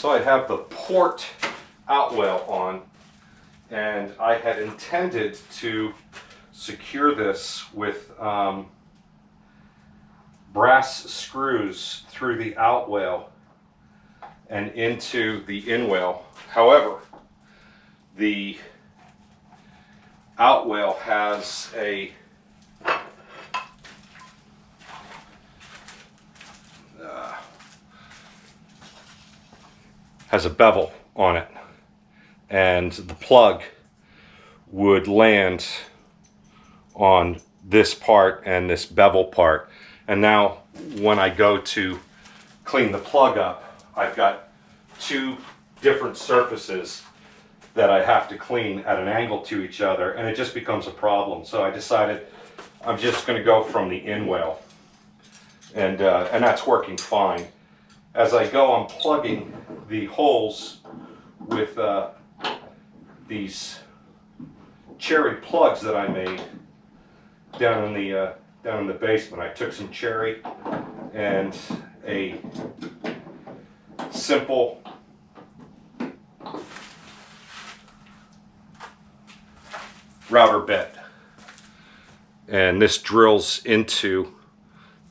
So I have the port outwell on, and I had intended to secure this with brass screws through the outwell and into the inwell. However, the outwell has a bevel on it, and the plug would land on this part and this bevel part. And now when I go to clean the plug up, I've got two different surfaces that I have to clean at an angle to each other, and it just becomes a problem. So I decided I'm just going to go from the inwell, and that's working fine. As I go, I'm plugging the holes with these cherry plugs that I made down in the basement. I took some cherry and a simple router bit, and this drills into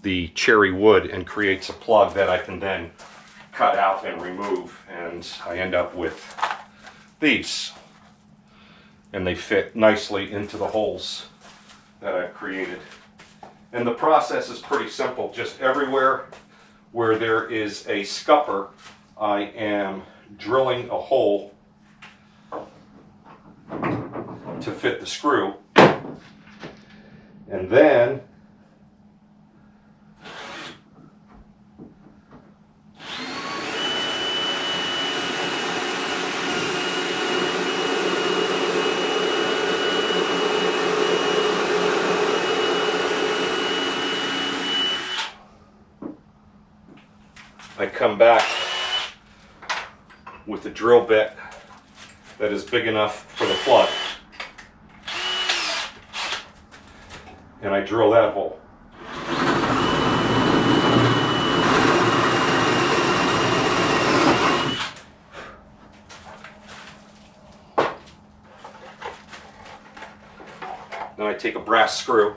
the cherry wood and creates a plug that I can then cut out and remove, and I end up with these, and they fit nicely into the holes that I've created. And the process is pretty simple. Just everywhere where there is a scupper, I am drilling a hole to fit the screw, and then I come back with a drill bit that is big enough for the plug, and I drill that hole. Then I take a brass screw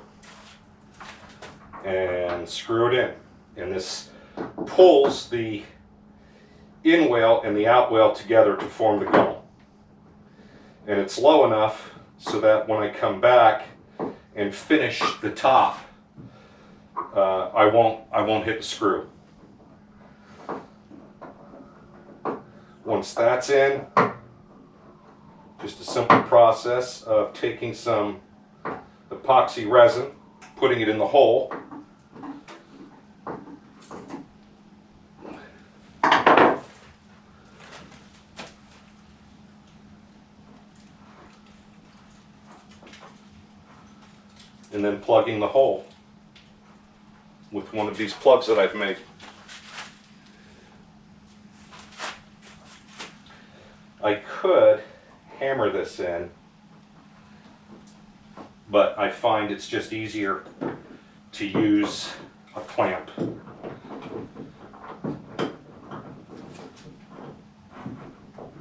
and screw it in, and this pulls the inwell and the outwell together to form the gunnel. And it's low enough so that when I come back and finish the top, I won't hit the screw. Once that's in, just a simple process of taking some epoxy resin, putting it in the hole, and then plugging the hole with one of these plugs that I've made. I could hammer this in, but I find it's just easier to use a clamp.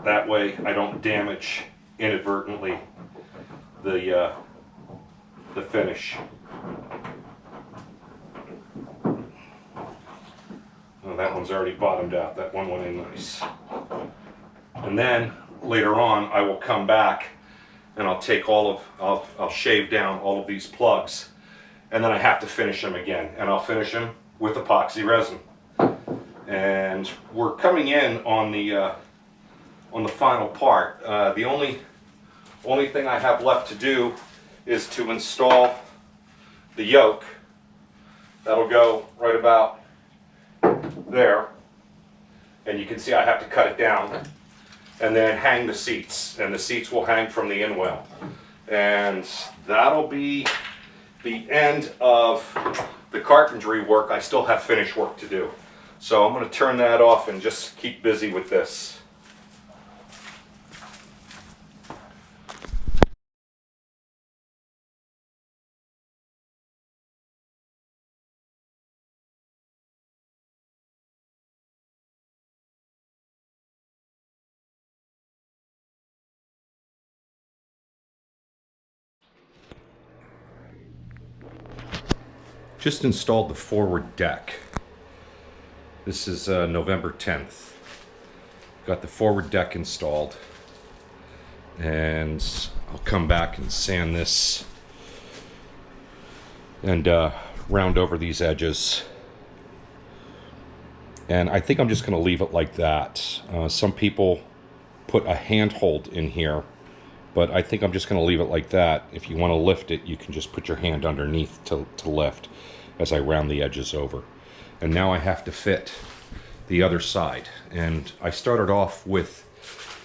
That way I don't damage inadvertently the finish. Oh, that one's already bottomed out. That one went in nice. And then later on I will come back and I'll take I'll shave down all of these plugs, and then I have to finish them again, and I'll finish them with epoxy resin. And we're coming in on the final part. The only thing I have left to do is to install the yoke. That'll go right about there, and you can see I have to cut it down, and then hang the seats, and the seats will hang from the inwell, and that'll be the end of the carpentry work. I still have finish work to do, so I'm going to turn that off and just keep busy with this. Just installed the forward deck. This is November 10th. Got the forward deck installed. And I'll come back and sand this and round over these edges. And I think I'm just going to leave it like that. Some people put a handhold in here, but I think I'm just going to leave it like that. If you want to lift it, you can just put your hand underneath to lift as I round the edges over. And now I have to fit the other side. And I started off with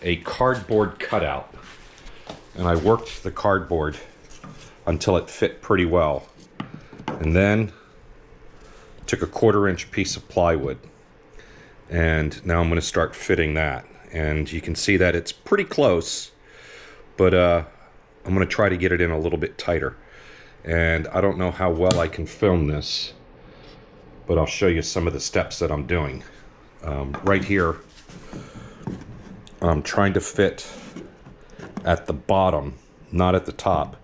a cardboard cutout. And I worked the cardboard until it fit pretty well. And then took a 1/4-inch piece of plywood. And now I'm going to start fitting that. And you can see that it's pretty close, but I'm going to try to get it in a little bit tighter. And I don't know how well I can film this, but I'll show you some of the steps that I'm doing. Right here, I'm trying to fit at the bottom, not at the top,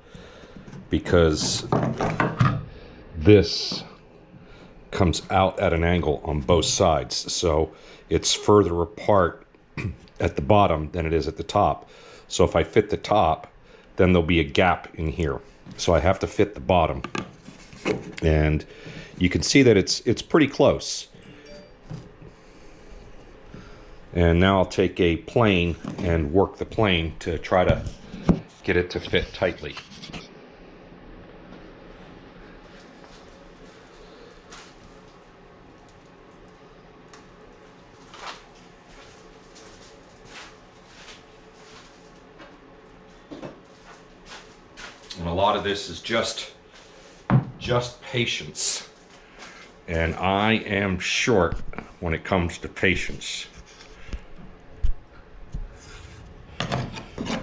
because this comes out at an angle on both sides, so it's further apart at the bottom than it is at the top. So if I fit the top, then there'll be a gap in here, so I have to fit the bottom. And you can see that it's pretty close. And now I'll take a plane and work the plane to try to get it to fit tightly. And a lot of this is just patience. And I am short when it comes to patience.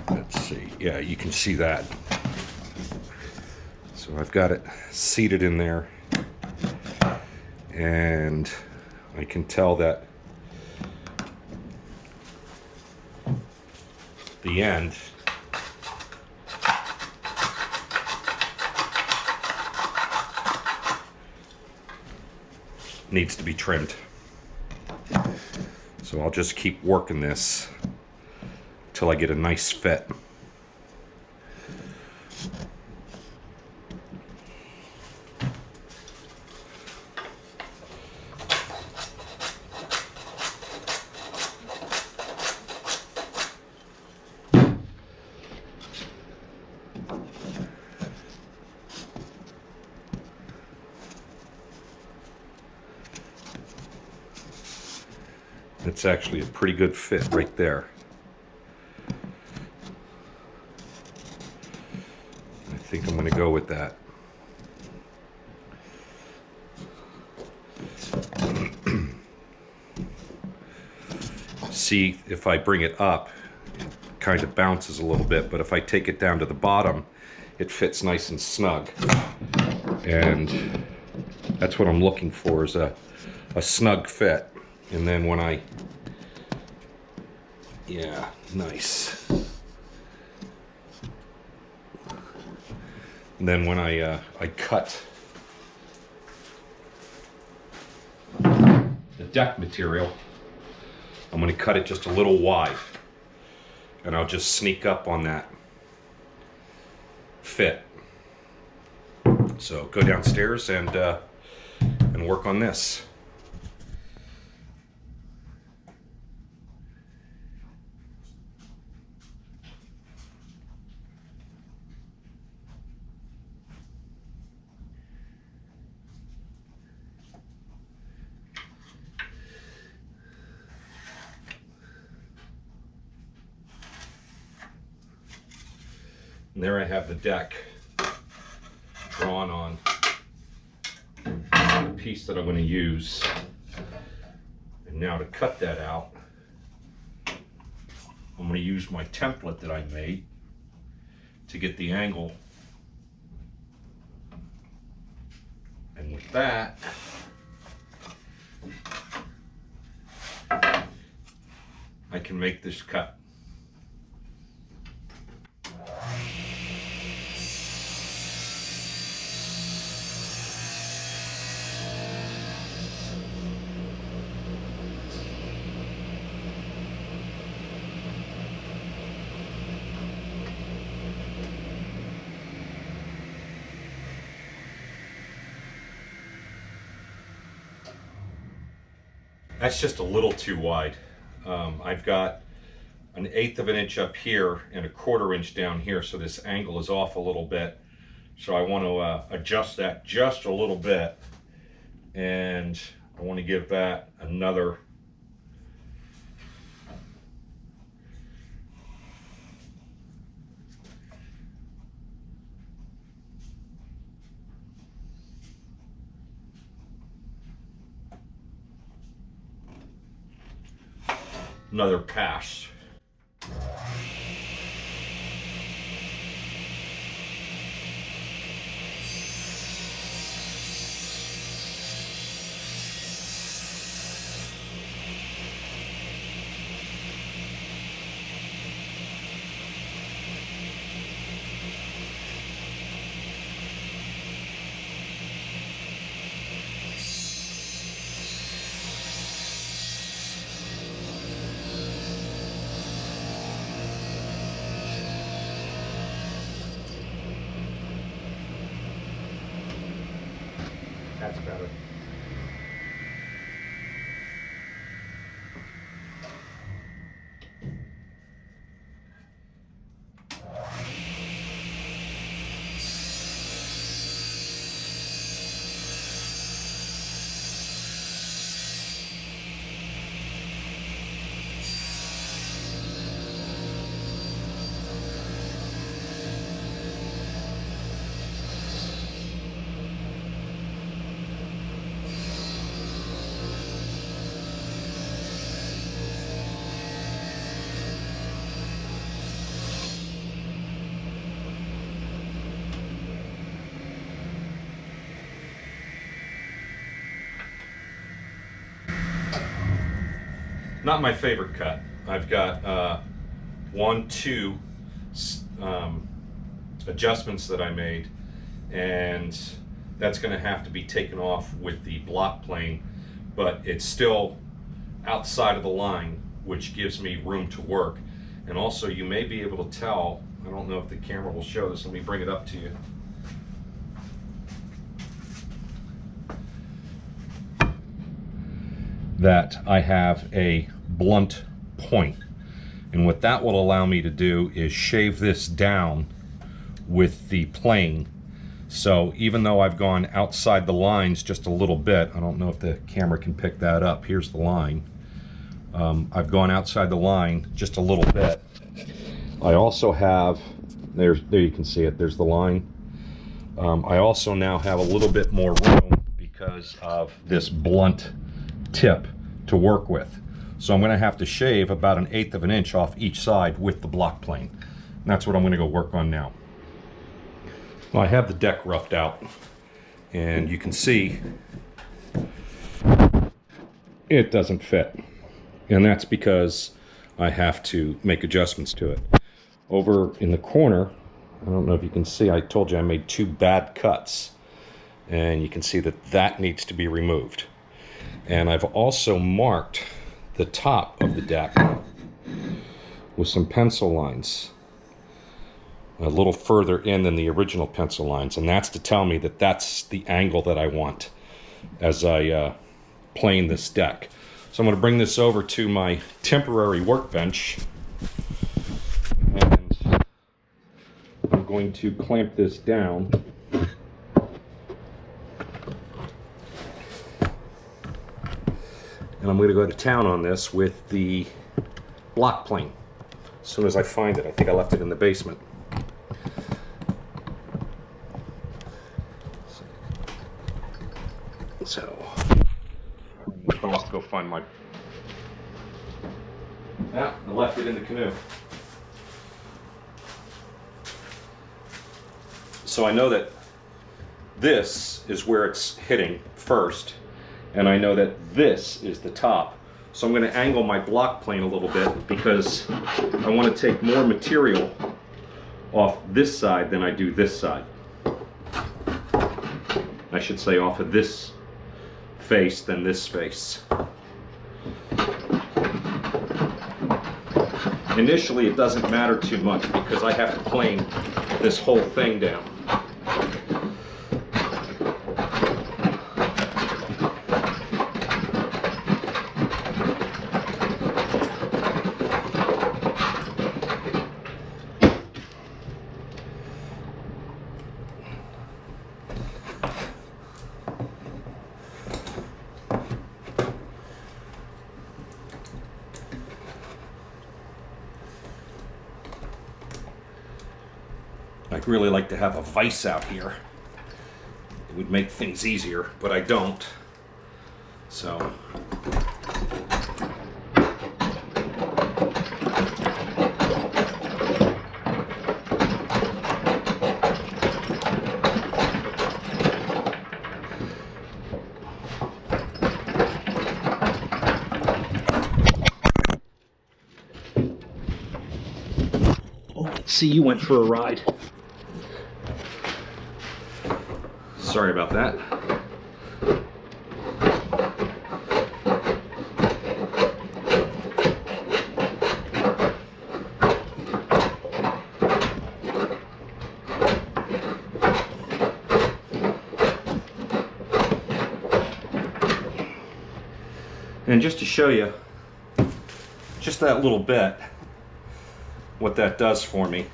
Let's see. Yeah, you can see that. So I've got it seated in there. And I can tell that the end needs to be trimmed. So I'll just keep working this till I get a nice fit. It's actually a pretty good fit right there. I think I'm going to go with that. See, if I bring it up, it kind of bounces a little bit, but if I take it down to the bottom, it fits nice and snug. And that's what I'm looking for, is a snug fit. And then when I, yeah, nice. And then when I cut the deck material, I'm going to cut it just a little wide, and I'll just sneak up on that fit. So go downstairs and work on this. And there I have the deck drawn on the piece that I'm going to use. And now to cut that out, I'm going to use my template that I made to get the angle. And with that, I can make this cut. That's just a little too wide. I've got an 1/8 of an inch up here and a 1/4 inch down here, so this angle is off a little bit. So I want to adjust that just a little bit, and I want to give that another pass. That's better. Not my favorite cut. I've got 1, 2 adjustments that I made, and that's going to have to be taken off with the block plane, but it's still outside of the line, which gives me room to work. And also, you may be able to tell, I don't know if the camera will show this, let me bring it up to you. That I have a blunt point, and what that will allow me to do is shave this down with the plane. So even though I've gone outside the lines just a little bit, I don't know if the camera can pick that up, here's the line. I've gone outside the line just a little bit. I also have, there you can see it, there's the line. I also now have a little bit more room because of this blunt tip to work with. So I'm going to have to shave about an 1/8 of an inch off each side with the block plane. And that's what I'm going to go work on now. Well, I have the deck roughed out, and you can see it doesn't fit. And that's because I have to make adjustments to it. Over in the corner, I don't know if you can see, I told you I made 2 bad cuts. And you can see that that needs to be removed. And I've also marked the top of the deck with some pencil lines a little further in than the original pencil lines, and that's to tell me that that's the angle that I want as I plane this deck. So I'm going to bring this over to my temporary workbench, and I'm going to clamp this down. And I'm going to go to town on this with the block plane as soon as I find it. I think I left it in the basement. So I'll have to go find my... Yeah, I left it in the canoe. So I know that this is where it's hitting first, and I know that this is the top. So I'm going to angle my block plane a little bit because I want to take more material off this side than I do this side. I should say off of this face than this face. Initially it doesn't matter too much because I have to plane this whole thing down. I'd really like to have a vise out here. It would make things easier, but I don't. So. See, you went for a ride. Sorry about that. And just to show you, just that little bit, what that does for me.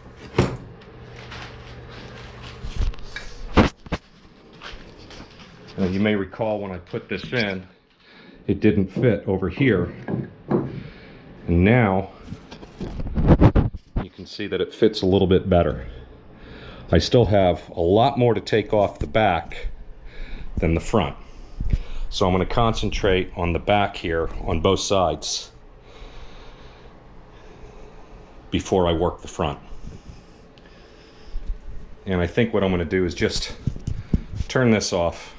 Now, you may recall when I put this in, it didn't fit over here. And now you can see that it fits a little bit better. I still have a lot more to take off the back than the front. So I'm going to concentrate on the back here on both sides before I work the front. And I think what I'm going to do is just turn this off.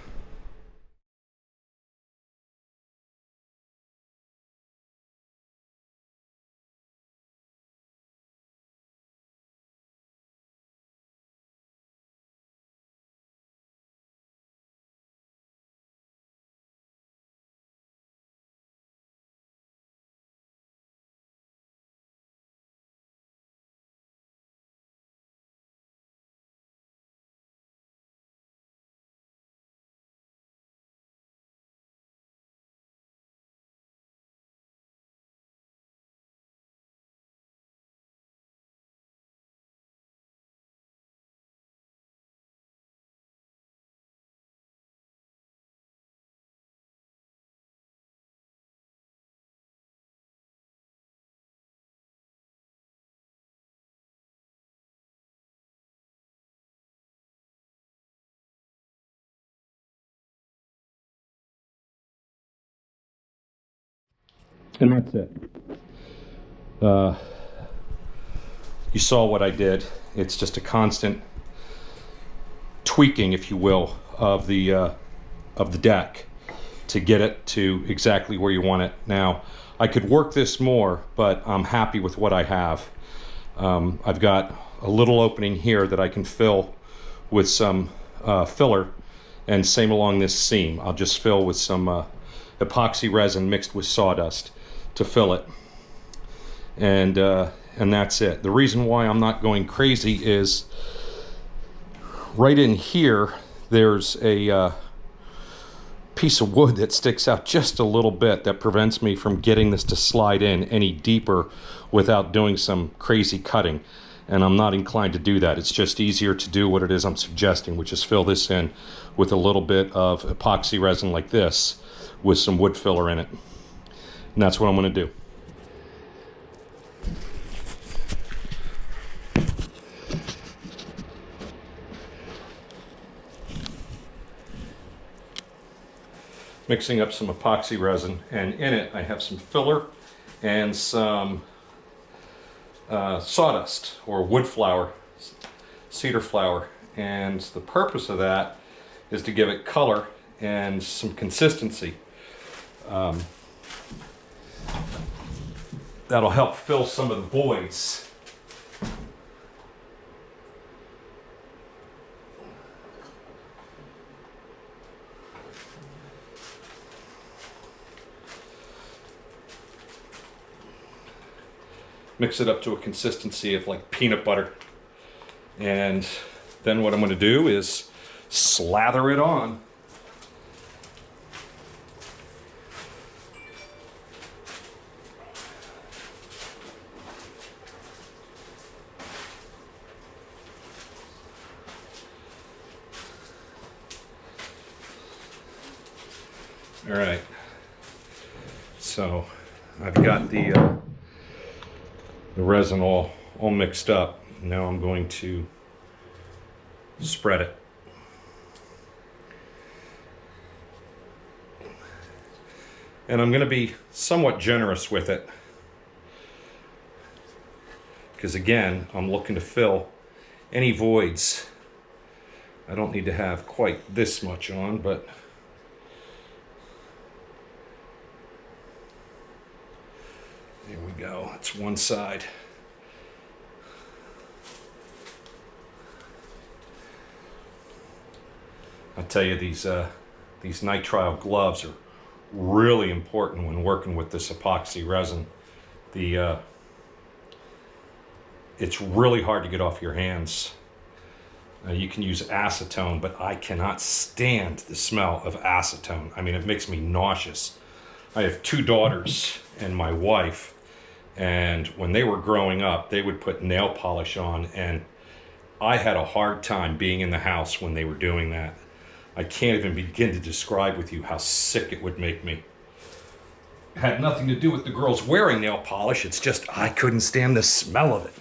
And that's it. You saw what I did. It's just a constant tweaking, if you will, of the deck to get it to exactly where you want it. Now, I could work this more, but I'm happy with what I have. I've got a little opening here that I can fill with some filler, and same along this seam. I'll just fill with some epoxy resin mixed with sawdust to fill it, and that's it. The reason why I'm not going crazy is right in here there's a piece of wood that sticks out just a little bit that prevents me from getting this to slide in any deeper without doing some crazy cutting, and I'm not inclined to do that. It's just easier to do what it is I'm suggesting, which is fill this in with a little bit of epoxy resin like this with some wood filler in it. And that's what I'm going to do. Mixing up some epoxy resin, and in it I have some filler and some sawdust or wood flour, cedar flour, and the purpose of that is to give it color and some consistency. That'll help fill some of the voids. Mix it up to a consistency of like peanut butter. And then what I'm going to do is slather it on. All right, so I've got the resin all mixed up. Now I'm going to spread it. And I'm going to be somewhat generous with it, because again, I'm looking to fill any voids. I don't need to have quite this much on, but there we go. That's one side. I'll tell you, these nitrile gloves are really important when working with this epoxy resin. It's really hard to get off your hands. You can use acetone, but I cannot stand the smell of acetone. I mean, it makes me nauseous. I have 2 daughters and my wife, and when they were growing up, they would put nail polish on, and I had a hard time being in the house when they were doing that. I can't even begin to describe with you how sick it would make me. It had nothing to do with the girls wearing nail polish. It's just I couldn't stand the smell of it.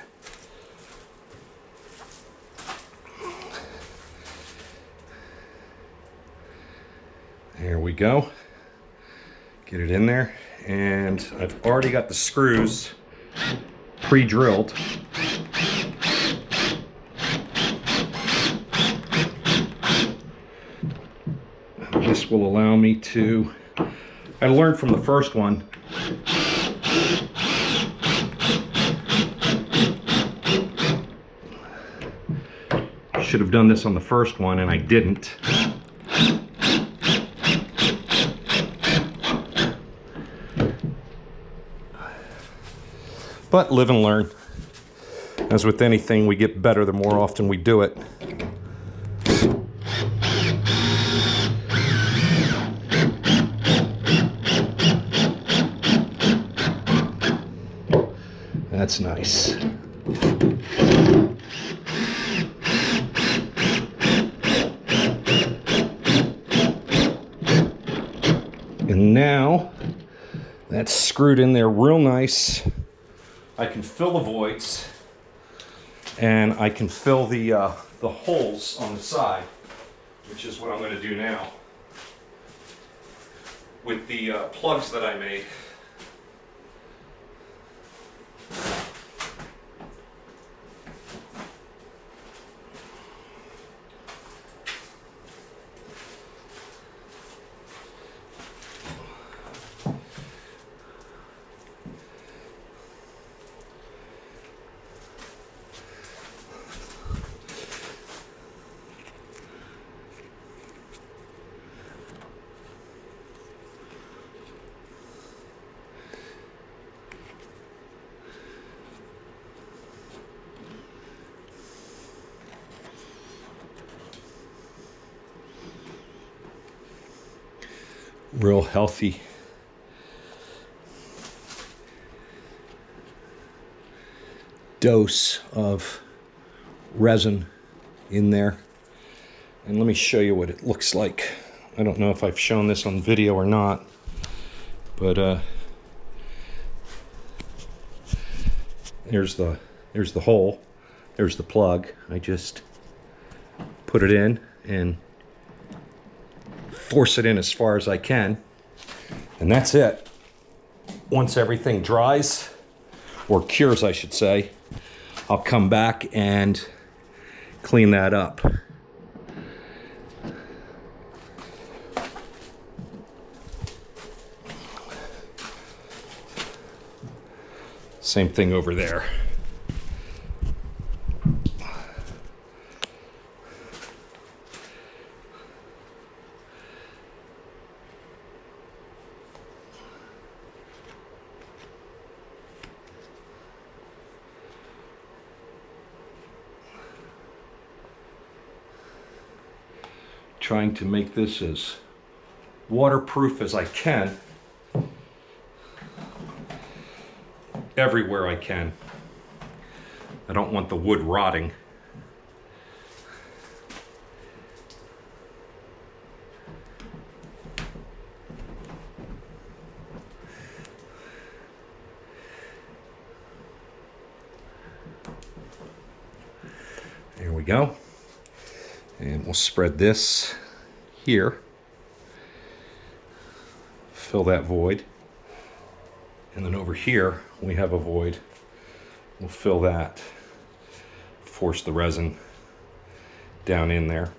There we go. Get it in there. And I've already got the screws pre-drilled. This will allow me to, I learned from the first one, should have done this on the first one and I didn't. But live and learn. As with anything, we get better the more often we do it. That's nice. And now that's screwed in there real nice. I can fill the voids, and I can fill the holes on the side, which is what I'm going to do now with the plugs that I made. Real healthy. Dose of resin in there. And let me show you what it looks like. I don't know if I've shown this on video or not, but there's the hole, there's the plug. I just put it in and force it in as far as I can, and that's it. Once everything dries, or cures I should say, I'll come back and clean that up. Same thing over there. Trying to make this as waterproof as I can, everywhere I can. I don't want the wood rotting. There we go. And we'll spread this here, fill that void. And then over here, we have a void. We'll fill that, force the resin down in there.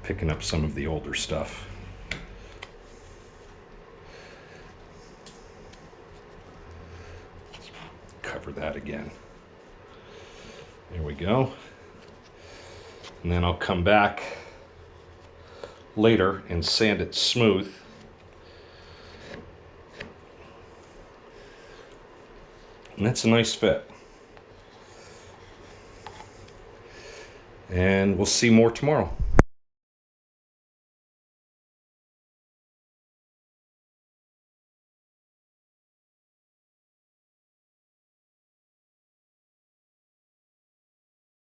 Picking up some of the older stuff. Let's cover that again. There we go. And then I'll come back later and sand it smooth. And that's a nice fit. And we'll see more tomorrow.